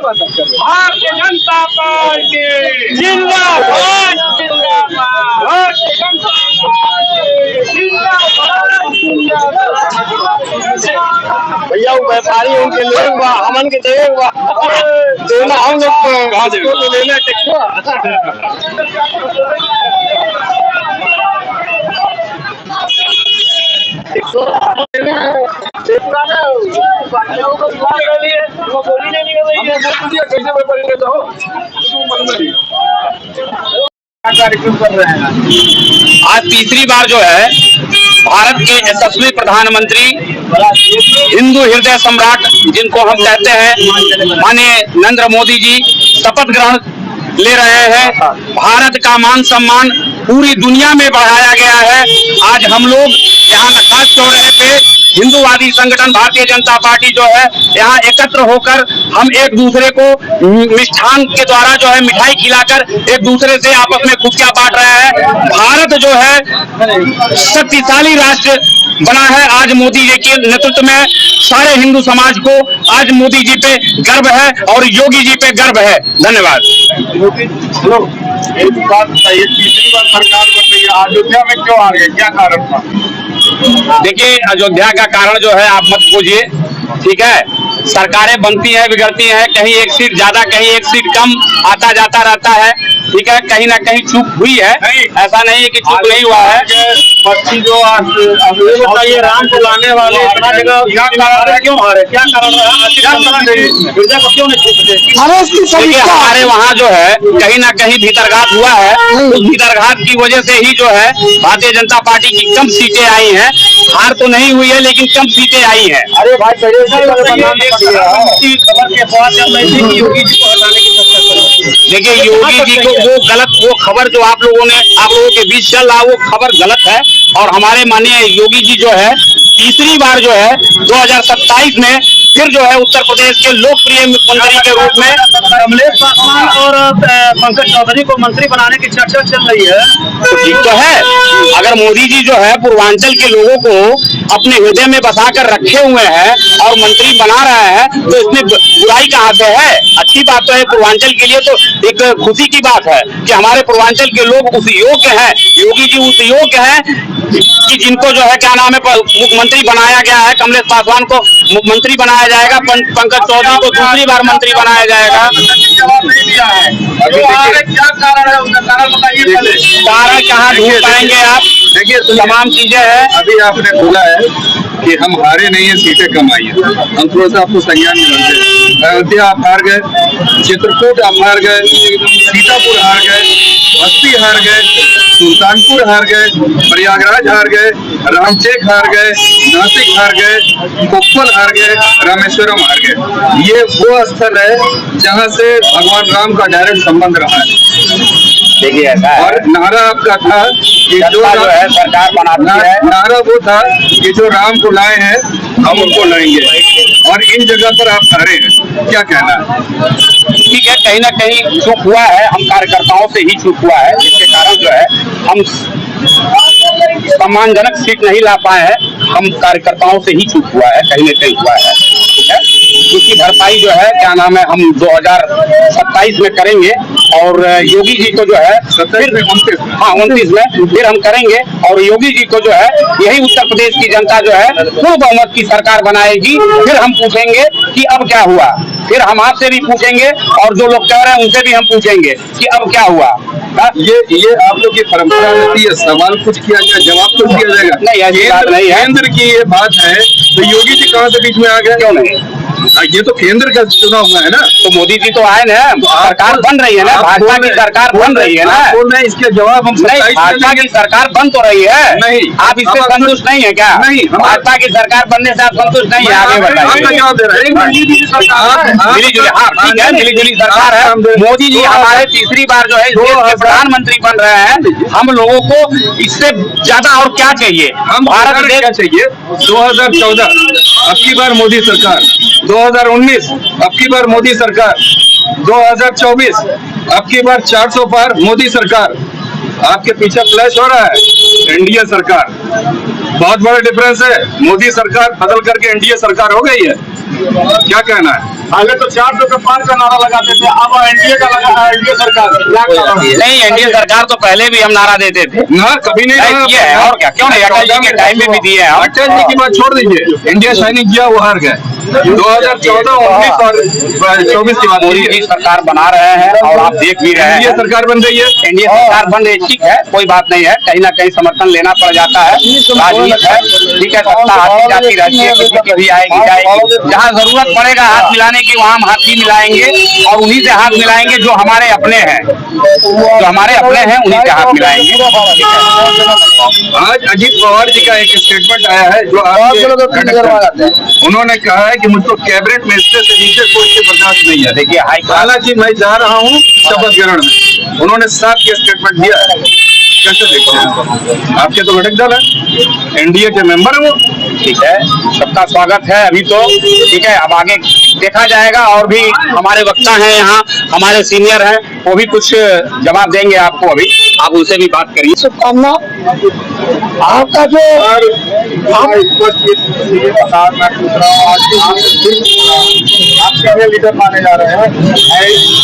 Bharatiya Janata party जिंदाबाद, भारतीय जनता भैया वो व्यापारी उनके लेंगे हमन के देंगे देना हम लोग तो लेना कार्यक्रम कर रहे हैं। आज तीसरी बार जो है भारत के यशस्वी प्रधानमंत्री हिंदू हृदय सम्राट जिनको हम कहते हैं माननीय नरेंद्र मोदी जी शपथ ग्रहण ले रहे हैं। भारत का मान सम्मान पूरी दुनिया में बढ़ाया गया है। आज हम लोग यहाँ नक्काश चौराहे पे हिंदूवादी संगठन भारतीय जनता पार्टी जो है यहाँ एकत्र होकर हम एक दूसरे को मिष्ठान के द्वारा जो है मिठाई खिलाकर एक दूसरे से आपस में खुशियां बांट रहे हैं। भारत जो है शक्तिशाली राष्ट्र बना है आज मोदी जी के नेतृत्व में। सारे हिंदू समाज को आज मोदी जी पे गर्व है और योगी जी पे गर्व है। धन्यवाद। एक बात बताइए, तीसरी बार सरकार बन रही है, अयोध्या में क्यों आ गए, क्या कारण था? देखिए अयोध्या का कारण जो है आप मत पूछिए, ठीक है। सरकारें बनती हैं बिगड़ती हैं, कहीं एक सीट ज्यादा कहीं एक सीट कम आता जाता रहता है, ठीक है। कहीं ना कहीं चूक हुई है, ऐसा नहीं है कि चूक नहीं हुआ है। पक्षी जो बताइए राम को लाने वाले इतना जगह क्या कारण है, क्यों हारे, क्या कारण है, क्यों नहीं? हमारे वहाँ जो है कहीं ना कहीं भीतरघात हुआ है। उस भीतरघात की वजह से ही जो है भारतीय जनता पार्टी की कम सीटें आई हैं। हार तो नहीं हुई है लेकिन कम सीटें आई हैं। अरे भाई देखिए योगी जी को वो खबर जो आप लोगों के बीच चल रहा वो खबर गलत है। और हमारे माननीय योगी जी जो है तीसरी बार जो है 2027 में फिर जो है उत्तर प्रदेश के लोकप्रिय मुख्यमंत्री के रूप में कमलेश पासवान और पंकज चौधरी को मंत्री बनाने की चर्चा चल रही है। तो ठीक तो है, अगर मोदी जी जो है पूर्वांचल के लोगों को अपने हृदय में बसा कर रखे हुए हैं और मंत्री बना रहे हैं तो इसमें बुराई कहाँ से है? अच्छी बात तो है। पूर्वांचल के लिए तो एक खुशी की बात है कि हमारे पूर्वांचल के लोग उस योग्य हैं, योगी जी उस योग्य हैं कि जिनको जो है क्या नाम है मुख्यमंत्री बनाया गया है। कमलेश पासवान को मुख्यमंत्री बनाया जाएगा, पंकज चौधरी को दूसरी बार मंत्री बनाया जाएगा। जवाब नहीं दिया है, क्या कारण है उसका कारण बताइए पहले। कारण कहाँ ढूंढ पाएंगे आप? देखिए तमाम चीजें हैं। अभी आपने बोला है कि हम हारे नहीं है, सीटें कम आई है। हम थोड़ा सा आपको संज्ञान में लाते हैं। अयोध्या आप हार गए, चित्रकूट आप हार गए, सीतापुर हार गए, बस्ती हार गए, सुल्तानपुर हार गए, प्रयागराज हार गए, रामटेक हार गए, नासिक हार गए, कोप्पल हार गए, रामेश्वरम हार गए। ये वो स्थल है जहाँ से भगवान राम का डायरेक्ट संबंध रहा है। देखिए ऐसा है। और नारा आपका था कि जो है सरकार बनाती है, नारा वो था कि जो राम को लाए हैं हम उनको लाएंगे, और इन जगह पर आप हारे हैं, क्या कहना है? ठीक है, कहीं ना कहीं चूक हुआ है, हम कार्यकर्ताओं से ही चूक हुआ है, जिसके कारण जो है हम सम्मानजनक सीट नहीं ला पाए हैं। हम कार्यकर्ताओं से ही चूक हुआ है, कहीं ना कहीं हुआ है, ठीक है। इसकी भरपाई जो है क्या नाम है हम 2027 में करेंगे और योगी जी को जो है 29 में फिर हम करेंगे और योगी जी को जो है यही उत्तर प्रदेश की जनता जो है पूर्ण बहुमत की सरकार बनाएगी। फिर हम पूछेंगे कि अब क्या हुआ, फिर हम आपसे भी पूछेंगे और जो लोग कह रहे हैं उनसे भी हम पूछेंगे कि अब क्या हुआ। ये आप लोग की परंपरा रहती है, सवाल कुछ किया जाए जवाब तो दिया जाएगा। नहीं ऐसी बात नहीं है। केंद्र की ये बात है तो योगी जी कहाँ से बीच में आ गए? क्यों नहीं, ये तो केंद्र का चुनाव हुआ है ना, तो मोदी जी तो आए ना, सरकार बन रही है ना, भाजपा की सरकार बन रही है ना। बोल रहे हैं इसके जवाब हम नहीं, भाजपा की सरकार बन तो रही है। नहीं, आप इससे संतुष्ट नहीं है क्या? नहीं, भाजपा की सरकार बनने से आप संतुष्ट नहीं है? आगे बताइए। जवाब दे रहे हैं मिली जुली, हाँ ठीक है, मिली जुली सरकार है। मोदी जी हमारे तीसरी बार जो है देश के प्रधानमंत्री बन रहे हैं। हम लोगों को इससे ज्यादा और क्या चाहिए? हम भारत देश क्या चाहिए? 2014 अब की बार मोदी सरकार, 2019 अब की बार मोदी सरकार, 2024 अब की बार 400 पार मोदी सरकार। आपके पीछे फ्लैश हो रहा है। एनडीए सरकार, बहुत बड़ा डिफरेंस है। मोदी सरकार बदल करके एनडीए सरकार हो गई है, क्या कहना है? पहले तो 400 के पार का नारा लगाते थे, अब एनडीए का लगा है, एनडीए सरकार। नहीं, एनडीए सरकार तो पहले भी हम नारा देते थे ना, कभी नहीं किए है, और क्या, क्यों नहीं? अटल जी के टाइम में भी दिए हैं। अटल जी की बात छोड़ दीजिए, इंडिया सैनिक किया वो हार गए। 2014, 19 और 24 की बात मोदी जी सरकार बना रहे हैं और आप देख भी रहे हैं एनडीए सरकार बन रही है। एनडीए सरकार बन रही, ठीक है, कोई बात नहीं है, कहीं ना कहीं समर्थन लेना पड़ जाता है, राजनीति है, ठीक है, सत्ता आती जाती रहती है, किसी की भी आएगी जाएगी। जहाँ जरूरत पड़ेगा हाथ मिलाने की वहाँ हम हाथ ही मिलाएंगे और उन्हीं से हाथ मिलाएंगे जो हमारे अपने हैं, जो हमारे अपने हैं उन्हीं से हाथ मिलाएंगे। आज अजीत पवार जी का एक स्टेटमेंट आया है जो उन्होंने कहा है कि मुझको कैबिनेट मिनिस्टर से नीचे कोई से बर्दाश्त नहीं है। देखिए, हालांकि मैं जा रहा हूँ शपथ ग्रहण में, उन्होंने साफ ये स्टेटमेंट दिया है। कैसे देखते हैं? आपके तो घटक दल है, एनडीए के मेंबर है वो, ठीक है, सबका स्वागत है अभी तो, ठीक है, अब आगे देखा जाएगा। और भी हमारे वक्ता हैं यहाँ, हमारे सीनियर हैं, वो भी कुछ जवाब देंगे आपको, अभी आप उनसे भी बात करिए। शुभकामना आपका जो आपके लीडर माने जा रहे हैं।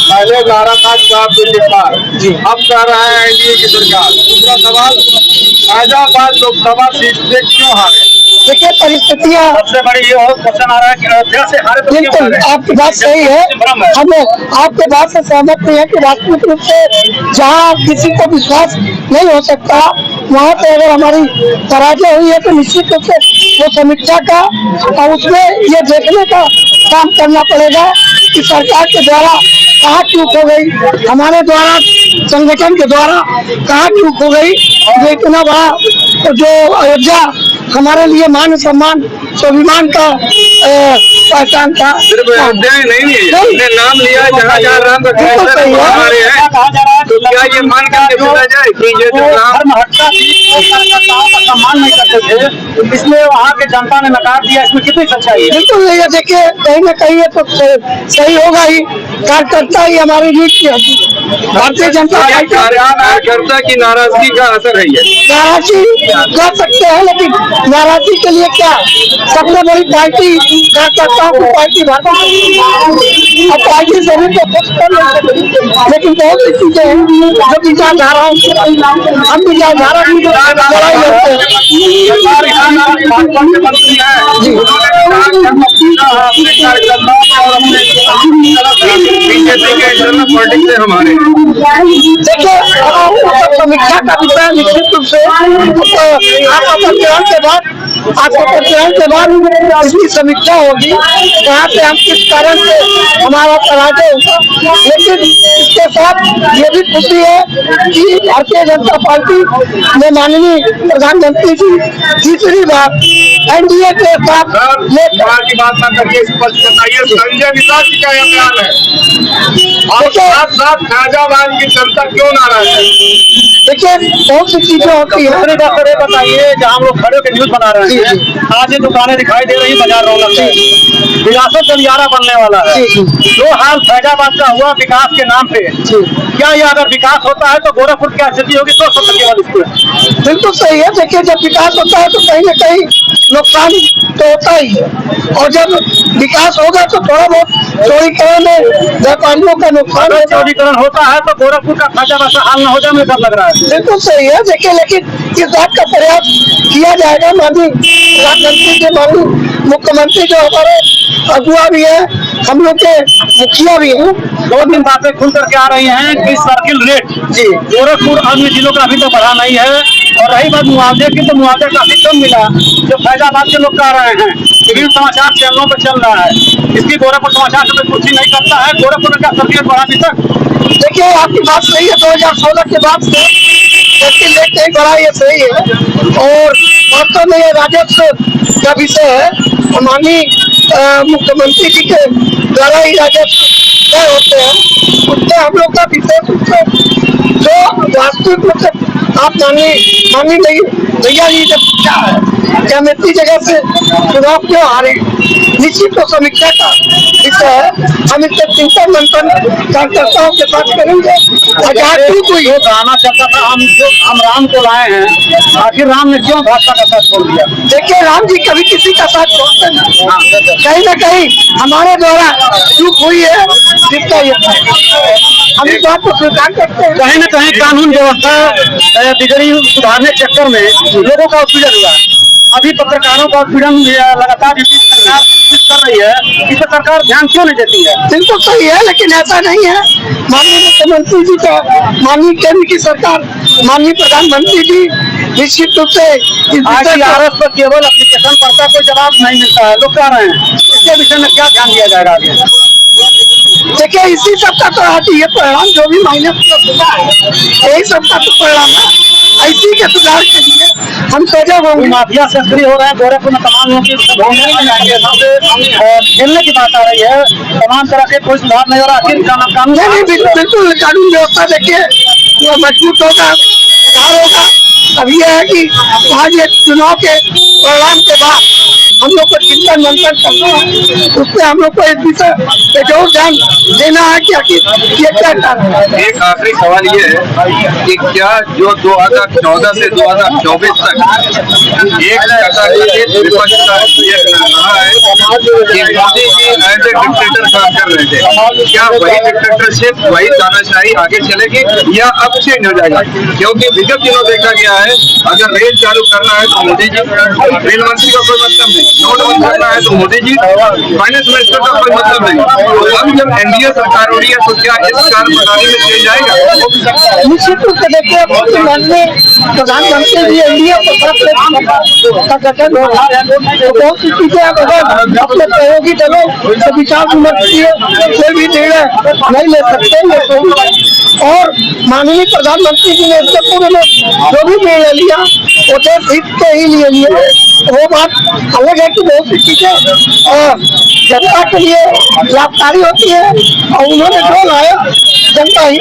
पहले नारा था 400 के पार, अब कह रहा है एनडीए की सरकार। दूसरा सवाल, फैजाबाद लोकसभा सीट से क्यों हारे? देखिए परिस्थितियाँ, सबसे बड़ी ये और क्वेश्चन आ रहा है कि अयोध्या से हारे तो क्यों बिल्कुल हारे? आपकी बात सही है, हम आपके बात से सहमत नहीं है कि वास्तविक रूप से जहाँ किसी को विश्वास नहीं हो सकता वहाँ पे अगर हमारी पराजय हुई है तो निश्चित रूप से वो समीक्षा का और उसमें ये देखने का काम करना पड़ेगा कि सरकार के द्वारा कहाँ चूक हो गई, हमारे द्वारा संगठन के द्वारा कहाँ चूक हो गई। जो इतना बड़ा जो अयोध्या हमारे लिए मान सम्मान स्वाभिमान का पहचान था। सिर्फ अयोध्या ही नहीं है, हमने नाम लिया है जहाँ जहाँ राम का बिल्कुल सही है। हमारे हैं, तो क्या ये मान करके चला जाए कि ये जो नाम सम्मान नहीं करते थे, इसलिए वहाँ के जनता ने नकार दिया? इसमें कितनी सच्चाई है? बिल्कुल ये देखिए कहीं ना कहीं ये तो सही होगा ही, कार्यकर्ता ही हमारी जीत की हड्डी। भारतीय जनता पार्टी कार्यकर्ता की नाराजगी का असर है ये। नाराजगी कर सकते हैं, लेकिन नाराजगी के लिए क्या, सबसे बड़ी पार्टी कार्यकर्ताओं की पार्टी भारतीय, और पार्टी से भी तो कुछ कर नहीं सकते। लेकिन बहुत सी चीजें हैं जो विचारधारा, हम विचारधारा की लड़ाई लड़ते हैं। बीजेपी के इंटरनल पॉलिटिक्स से हमारे देखिए समीक्षा का विषय निश्चित रूप से आपत्तियों के बाद इसकी समीक्षा होगी, यहाँ पे हम किस कारण से हमारा पराजय होगा। लेकिन इसके साथ ये भी खुशी है कि भारतीय जनता पार्टी ने माननीय प्रधानमंत्री जी तीसरी बार एनडीए के साथ की बात ना करके स्पष्ट बताइए, संजय निषाद जी का यह बयान है और साथ साथ फैजाबाद की जनता क्यों नाराज है? देखिए बहुत सी चीजें होती है। बताइए, जहाँ हम लोग खड़े होकर न्यूज बना रहे हैं, आज ये दुकानें दिखाई दे रही, बाजार रौनक है, विरासत गलियारा बनने वाला है। जो हाल फैजाबाद का हुआ विकास के नाम पे, क्या ये अगर विकास होता है तो गोरखपुर क्या स्थिति होगी? 200 वाली बिल्कुल सही है। देखिए जब विकास होता है तो कहीं न कहीं नुकसान तो होता ही है, और जब विकास होगा तो थोड़ा बहुत चौड़ीकरण में व्यापारियों का नुकसान, चौड़ीकरण होता है तो गोरखपुर का फैजाबाद का हाल न हो जाए, मुझे डर लग रहा है। बिल्कुल सही है। देखिए लेकिन इस बात का प्रयास किया जाएगा। माननीय प्रधानमंत्री जी, माननीय मुख्यमंत्री जो हमारे अगुआ भी है, हम लोग के मुखिया भी हैं, 2 बातें खुल करके आ रही हैं कि सर्किल रेट जी गोरखपुर अन्य जिलों का अभी तक बढ़ा नहीं है। और रही बात मुआवजे की, तो मुआवजा काफी कम मिला जो फैजाबाद के लोग कह रहे हैं। विभिन्न समाचार चैनलों पर चल रहा है, इसकी गोरखपुर समाचार से कोई पुष्टि नहीं करता है। गोरखपुर में क्या सर्किल बढ़ा अभी तक? देखिए आपकी बात सही है, 2016 के बाद से सर्किल रेट नहीं बढ़ा, ये सही है। और वास्तव में ये राजस्व का विषय है, माननीय मुख्यमंत्री जी के द्वारा ही राजस्व तय होते हैं। उससे हम लोग का विशेष रूप से जो वास्तविक रूप से आप माननीय भैया जी जब क्या है कि हम इतनी जगह से चुनाव क्यों हारे, निश्चित तो समीक्षा का विषय है। हम इससे चिंतन मंथन कार्यकर्ताओं के साथ करेंगे। आजादी को जो गाना चलता था, हम राम को लाए हैं, आखिर राम ने क्यों भाजपा का साथ छोड़ दिया? देखिए, राम जी कभी किसी का साथ छोड़ते नहीं, कहीं न कहीं हमारे द्वारा चूक हुई है, जिसका ये हम इस बात को स्वीकार करते हैं। कहीं न कहीं कानून व्यवस्था बिगड़ी, सुधारने के चक्कर में लोगों का उत्पीड़न हुआ। अभी पत्रकारों का उत्पीड़न लगातार सरकार कर रही है, इस पर सरकार ध्यान क्यों नहीं देती है? बिल्कुल सही है, लेकिन ऐसा नहीं है। माननीय मुख्यमंत्री जी का, माननीय केंद्र की सरकार, माननीय प्रधानमंत्री जी निश्चित रूप से ICRS पर केवल एप्लीकेशन पड़ता, कोई जवाब नहीं मिलता है। लोग कह रहे हैं इसके विषय में क्या ध्यान दिया जाएगा आगे? देखिए, इसी सब का तो आज ये परिणाम जो भी माइनस हुआ है, यही सब का तो परिणाम है। इसी के सुधार के लिए हम सजग होंगे। माफिया सक्रिय हो रहे हैं, गोरखपुर में तमाम लोगों की खेलने की बात आ रही है, तमाम तरह के कोई सुधार नहीं हो रहा। आखिर कानून नहीं, बिल्कुल कानून व्यवस्था देखिए वो मजबूत होगा, सुधार होगा। अब ये है कि आज ये चुनाव के परिणाम के बाद हम लोग को चिंतन मंथन करना है, उसमें हम लोग को एक विषय पे जरूर ध्यान देना है कि आखिर ये क्या कारण है। एक आखिरी सवाल ये है कि क्या जो 2014 से 2024 तक एक कथाकथित विपक्ष का ये रहा है कि Modi ji as a dictator काम कर रहे थे, क्या वही डिक्टेटरशिप, वही तानाशाही आगे चलेगी या अब चेंज हो जाएगा? क्योंकि विगत दिनों देखा गया है, अगर रेल चालू करना है तो मोदी जी, रेल मंत्री का कोई मतलब नहीं, नोट बंद करना है तो मोदी जी, फाइनेंस मिनिस्टर का कोई मतलब नहीं। अब जब एनडीए सरकार हो रही है तो क्या इस कार्यप्रणाली में चेंज आएगा? निश्चित रूप से देखिए, माननीय प्रधानमंत्री जी एनडीए का गठन हो रहा है, तो बहुत सी चीजें अब अगर अपने सहयोगी दलों से विचार विमर्श किए कोई भी निर्णय नहीं ले सकते, ये सही है। और माननीय प्रधानमंत्री जी ने इससे पूर्व में जो भी निर्णय लिया वो देश हित के ही लिए लिए, वो बात अलग है कि बहुत सी चीजें जनता के लिए लाभकारी होती है और उन्होंने जो लाया जनता ही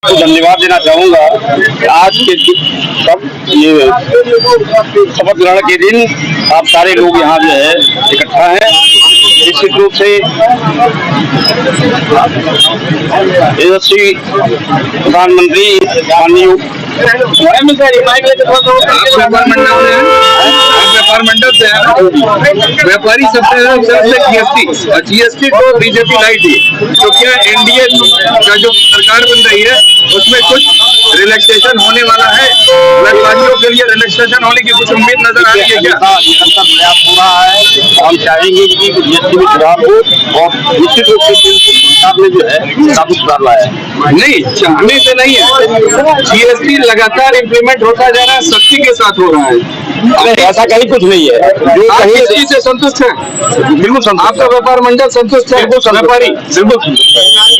तो धन्यवाद देना चाहूंगा। आज के सब ये शपथ ग्रहण के दिन आप सारे लोग यहाँ जो है इकट्ठा हैं। निश्चित रूप से यशस्वी प्रधानमंत्री माननीय व्यापार मंडल से है, व्यापारी सबसे जीएसटी को बीजेपी लाई थी, तो क्या एनडीए का जो सरकार बन रही है उसमें कुछ रिलैक्सेशन होने वाला है? व्यापारियों के लिए रिलैक्सेशन होने की कुछ उम्मीद नजर आ रही है क्या? निरंतर प्रयास हो रहा है। हम चाहेंगे कि जीएसटी में सुधार हो और निश्चित रूप से सरकार ने जो है काफी सुधार लाया है। नहीं, चाहने से नहीं है, जीएसटी लगातार इम्प्लीमेंट होता जा रहा है, सख्ती के साथ हो रहा है। ऐसा कहीं कुछ नहीं है। जो आप कहीं इस चीज से संतुष्ट है? बिल्कुल संतुष्ट, आपका व्यापार मंडल संतुष्ट है? बिल्कुल व्यापारी बिल्कुल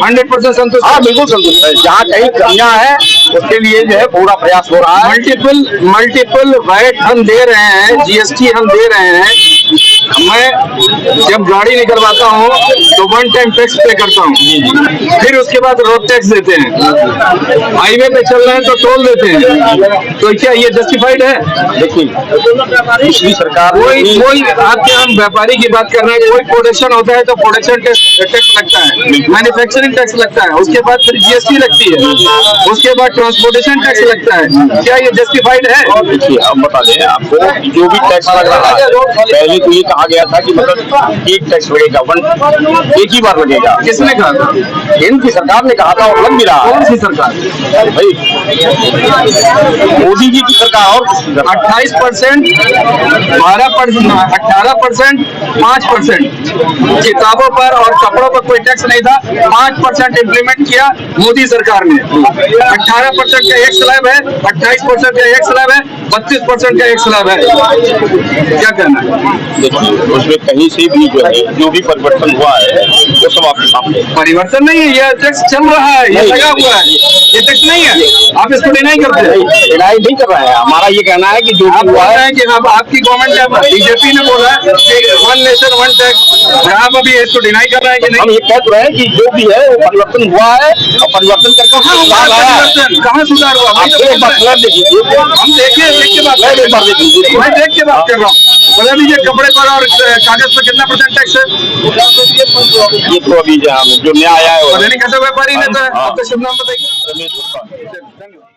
100% संतुष्ट है? हाँ, बिल्कुल संतुष्ट है। जहाँ कहीं कमियां है उसके लिए जो है पूरा प्रयास हो रहा है। मल्टीपल वैट हम दे रहे हैं, जीएसटी हम दे रहे हैं। मैं जब गाड़ी निकलवाता हूँ तो 1 टाइम टैक्स पे करता हूँ, फिर उसके बाद रोड टैक्स देते हैं, हाईवे पे चल रहे हैं तो टोल देते हैं, तो क्या ये जस्टिफाइड है? देखिए, पिछली सरकार कोई आपके हम व्यापारी की बात कर रहे हैं, कोई प्रोडक्शन होता है तो प्रोडक्शन टैक्स लगता है, मैन्युफैक्चरिंग टैक्स लगता है, उसके बाद फिर जीएसटी लगती है, उसके बाद ट्रांसपोर्टेशन टैक्स लगता है, क्या ये जस्टिफाइड है? देखिए, हम बता दें आपको, जो भी टैक्स लग रहा है, पहले तो ये कहा गया था कि मतलब एक टैक्स लगेगा, एक ही बार लगेगा। किसने कहा था? केंद्र की सरकार ने कहा था और लग भी रहा है। कौन सी सरकार? भाई मोदी जी की सरकार। और 28%, 12%, 18%, 5% किताबों पर और कपड़ों पर कोई टैक्स नहीं था, 5% इम्प्लीमेंट किया मोदी सरकार ने। 18% का एक स्लैब है, 28% का एक स्लैब है, 32% का एक स्लैब है। क्या कहना है? उसमें कहीं से भी जो है जो भी परिवर्तन हुआ है वो सब आपके सामने है। परिवर्तन नहीं है, ये टैक्स चल रहा है, ये लगा हुआ है, ये टैक्स नहीं है। आप इसको डिनाई करते हैं? लड़ाई नहीं कर रहे हैं, हमारा ये कहना है कि जो आप भी बोल हुआ रहे है हैं कि हम आपकी गवर्नमेंट है, बीजेपी ने बोला है कि 1 नेशन 1 टैक्स, आप अभी इसको डिनाई कर रहे हैं कि हम नहीं? ये कह तो रहे हैं कि जो भी है वो परिवर्तन हुआ है और परिवर्तन करके कहाँ हुआ है परिवर्तन? कहाँ सुधार हुआ? आप एक बार सुधार देखिए, हम देखिए, देख के बात मैं एक बार देख लीजिए। मैं देख के बात कर रहा हूँ। बता दीजिए कपड़े पर और कागज पर कितना % टैक्स है? ये तो अभी जो नया आया है पता नहीं कैसे व्यापारी ने तो है, हाँ। आपका शुभ नाम बताइए। रमेश गुप्ता।